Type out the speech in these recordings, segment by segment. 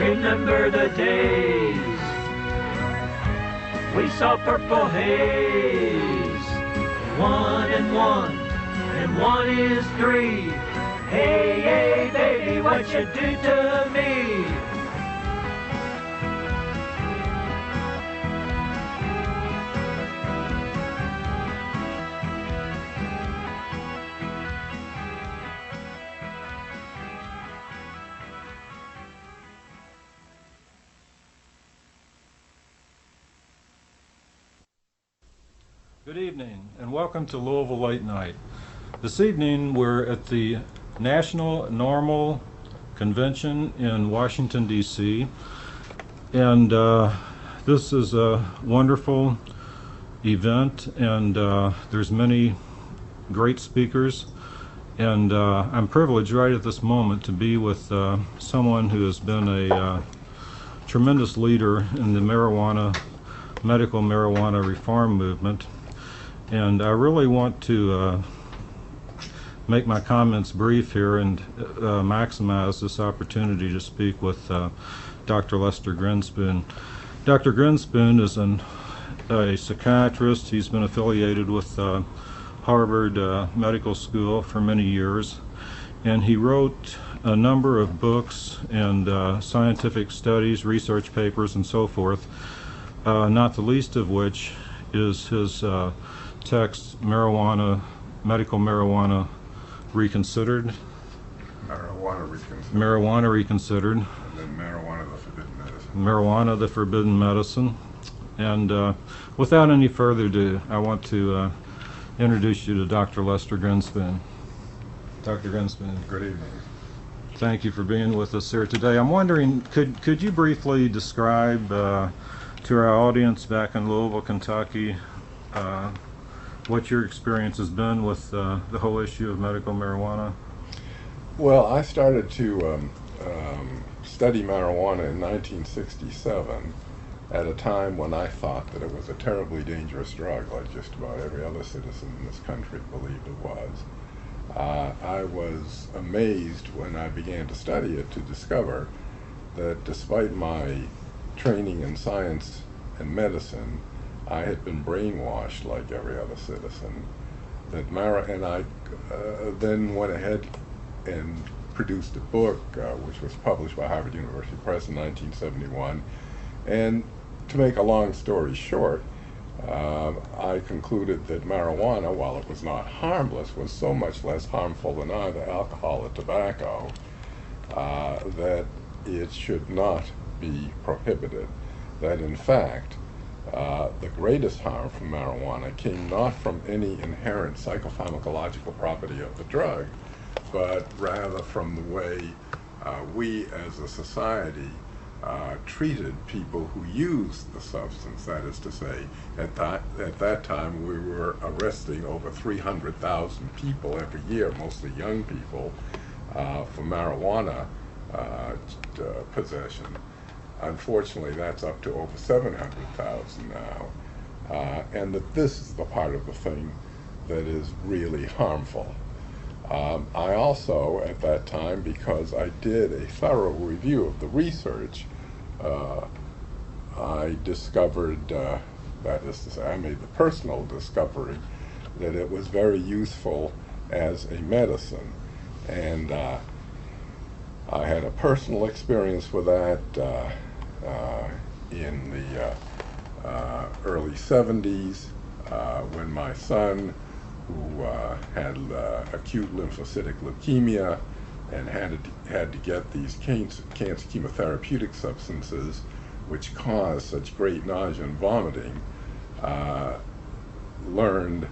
Remember the days we saw purple haze. 1 and 1 and 1 is 3. Hey, hey, baby, what you do to me? Good evening and welcome to Louisville Late Night. This evening we're at the National Normal Convention in Washington, D.C. and this is a wonderful event, and there's many great speakers, and I'm privileged right at this moment to be with someone who has been a tremendous leader in the medical marijuana reform movement. And I really want to make my comments brief here and maximize this opportunity to speak with Dr. Lester Grinspoon. Dr. Grinspoon is a psychiatrist. He's been affiliated with Harvard Medical School for many years, and he wrote a number of books and scientific studies, research papers, and so forth, not the least of which is his text, Medical Marijuana Reconsidered. Marijuana Reconsidered. And then Marijuana, the Forbidden Medicine. Marijuana, the Forbidden Medicine. And without any further ado, I want to introduce you to Dr. Lester Grinspoon. Dr. Grinspoon. Good evening. Thank you for being with us here today. I'm wondering, could you briefly describe to our audience back in Louisville, Kentucky, what your experience has been with the whole issue of medical marijuana? Well, I started to study marijuana in 1967 at a time when I thought that it was a terribly dangerous drug, like just about every other citizen in this country believed it was. I was amazed when I began to study it to discover that despite my training in science and medicine, I had been brainwashed like every other citizen. And I then went ahead and produced a book which was published by Harvard University Press in 1971. And to make a long story short, I concluded that marijuana, while it was not harmless, was so much less harmful than either alcohol or tobacco that it should not be prohibited. That in fact, the greatest harm from marijuana came not from any inherent psychopharmacological property of the drug, but rather from the way we as a society treated people who used the substance. That is to say, at that time we were arresting over 300,000 people every year, mostly young people, for marijuana possession. Unfortunately, that's up to over 700,000 now, and that this is the part of the thing that is really harmful. I also, at that time, because I did a thorough review of the research, I discovered, that is to say, I made the personal discovery that it was very useful as a medicine. And I had a personal experience with that in the early 70s when my son, who had acute lymphocytic leukemia and had to get these cancer chemotherapeutic substances which cause such great nausea and vomiting, learned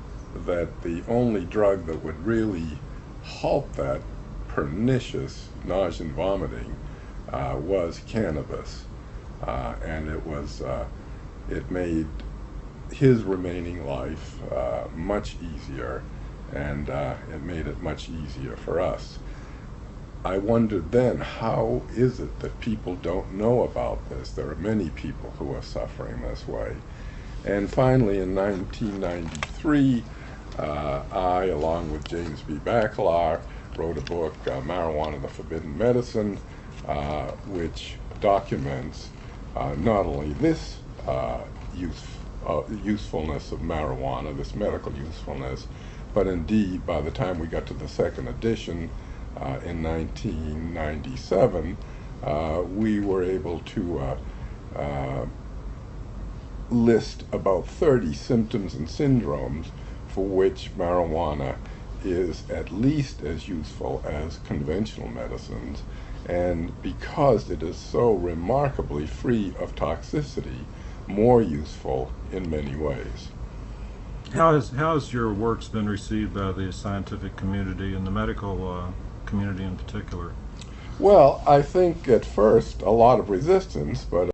that the only drug that would really halt that pernicious nausea and vomiting was cannabis, and it made his remaining life much easier, and it made it much easier for us. I wondered then, how is it that people don't know about this? There are many people who are suffering this way. And finally, in 1993, I, along with James B. Baccalar, wrote a book, Marijuana, the Forbidden Medicine, which documents not only this usefulness of marijuana, this medical usefulness, but indeed by the time we got to the second edition in 1997, we were able to list about 30 symptoms and syndromes for which marijuana is at least as useful as conventional medicines, and because it is so remarkably free of toxicity, more useful in many ways. How has your works been received by the scientific community and the medical community in particular? Well, I think at first a lot of resistance, but